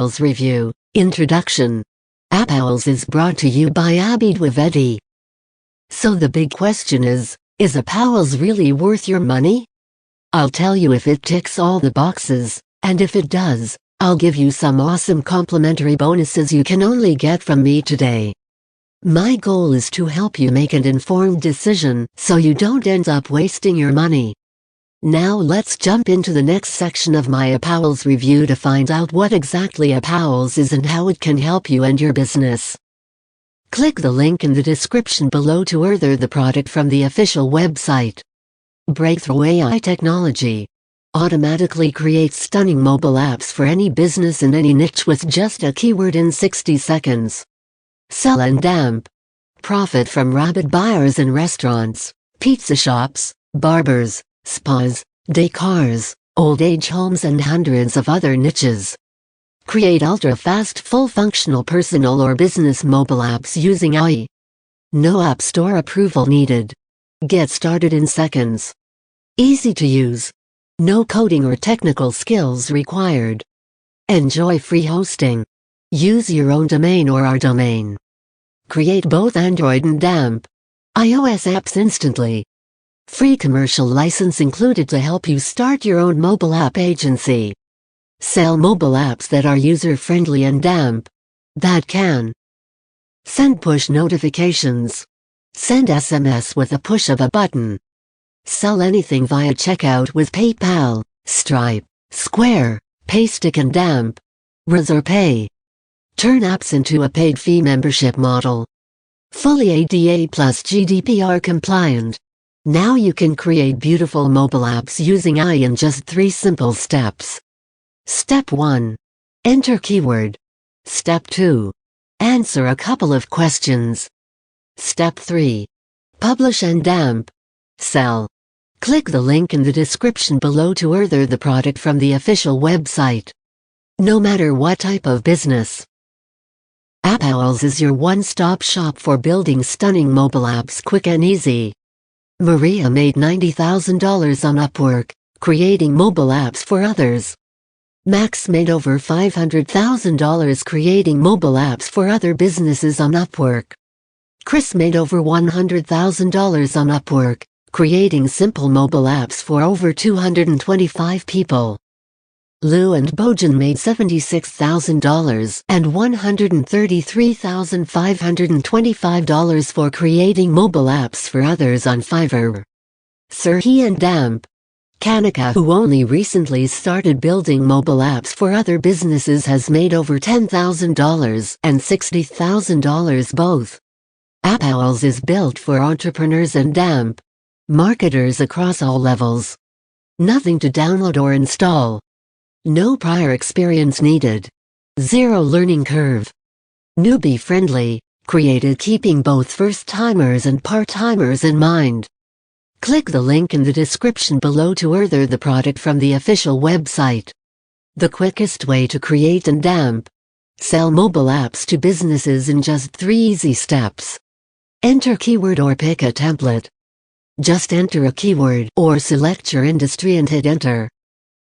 AppOwls Review. Introduction. AppOwls is brought to you by Abby Dwivedi. So the big question is AppOwls really worth your money? I'll tell you if it ticks all the boxes, and if it does, I'll give you some awesome complimentary bonuses you can only get from me today. My goal is to help you make an informed decision so you don't end up wasting your money. Now let's jump into the next section of my AppOwls review to find out what exactly AppOwls is and how it can help you and your business. Click the link in the description below to order the product from the official website. Breakthrough AI technology automatically creates stunning mobile apps for any business in any niche with just a keyword in 60 seconds. Sell and damp. Profit from rabid buyers in restaurants, pizza shops, barbers, spas, decors, old age homes and hundreds of other niches. Create ultra-fast full-functional personal or business mobile apps using AI. No App Store approval needed. Get started in seconds. Easy to use. No coding or technical skills required. Enjoy free hosting. Use your own domain or our domain. Create both Android and damp iOS apps instantly. Free commercial license included to help you start your own mobile app agency. Sell mobile apps that are user-friendly and damp that can send push notifications. Send SMS with a push of a button. Sell anything via checkout with PayPal, Stripe, Square, Paystick and damp Razorpay. Turn apps into a paid fee membership model. Fully ADA plus GDPR compliant. Now you can create beautiful mobile apps using AI in just 3 simple steps. Step 1. Enter keyword. Step 2. Answer a couple of questions. Step 3. Publish and damp sell. Click the link in the description below to order the product from the official website. No matter what type of business, AppOwls is your one-stop shop for building stunning mobile apps quick and easy. Maria made $90,000 on Upwork, creating mobile apps for others. Max made over $500,000 creating mobile apps for other businesses on Upwork. Chris made over $100,000 on Upwork, creating simple mobile apps for over 225 people. Lou and Bojan made $76,000 and $133,525 for creating mobile apps for others on Fiverr. Serhi and damp Kanika, who only recently started building mobile apps for other businesses, has made over $10,000 and $60,000 both. AppOwls is built for entrepreneurs and damp marketers across all levels. Nothing to download or install. No prior experience needed. Zero learning curve. Newbie friendly, created keeping both first-timers and part-timers in mind. Click the link in the description below to order the product from the official website. The quickest way to create and damp sell mobile apps to businesses in just 3 easy steps. Enter keyword or pick a template. Just enter a keyword or select your industry and hit enter.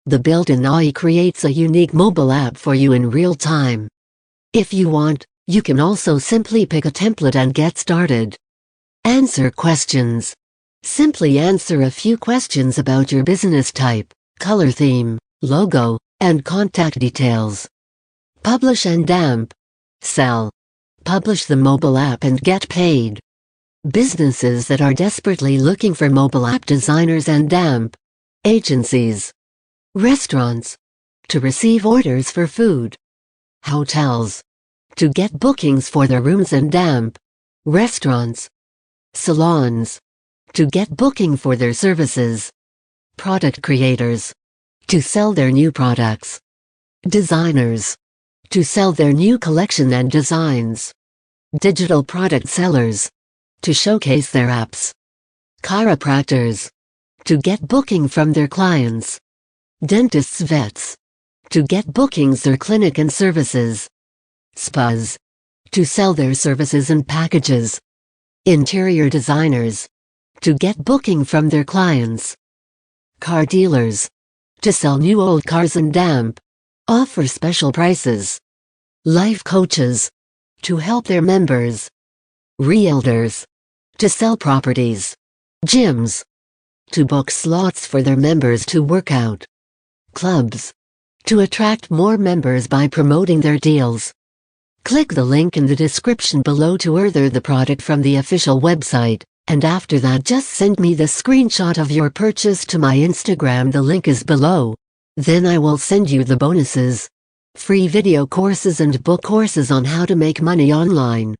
The built-in AI creates a unique mobile app for you in real time. If you want, you can also simply pick a template and get started. Answer questions. Simply answer a few questions about your business type, color theme, logo, and contact details. Publish and damp sell. Publish the mobile app and get paid. Businesses that are desperately looking for mobile app designers and damp agencies. Restaurants to receive orders for food. Hotels to get bookings for their rooms and damp restaurants. Salons to get booking for their services. Product creators to sell their new products. Designers to sell their new collection and designs. Digital product sellers to showcase their apps. Chiropractors to get booking from their clients. Dentists, vets to get bookings their clinic and services. Spas to sell their services and packages. Interior designers to get booking from their clients. Car dealers to sell new old cars and damp offer special prices. life coaches, to help their members, realtors, to sell properties, gyms, to book slots for their members to work out, clubs, to attract more members by promoting their deals. Click the link in the description below to order the product from the official website, and after that just send me the screenshot of your purchase to my Instagram. The link is below. Then I will send you the bonuses, free video courses and book courses on how to make money online.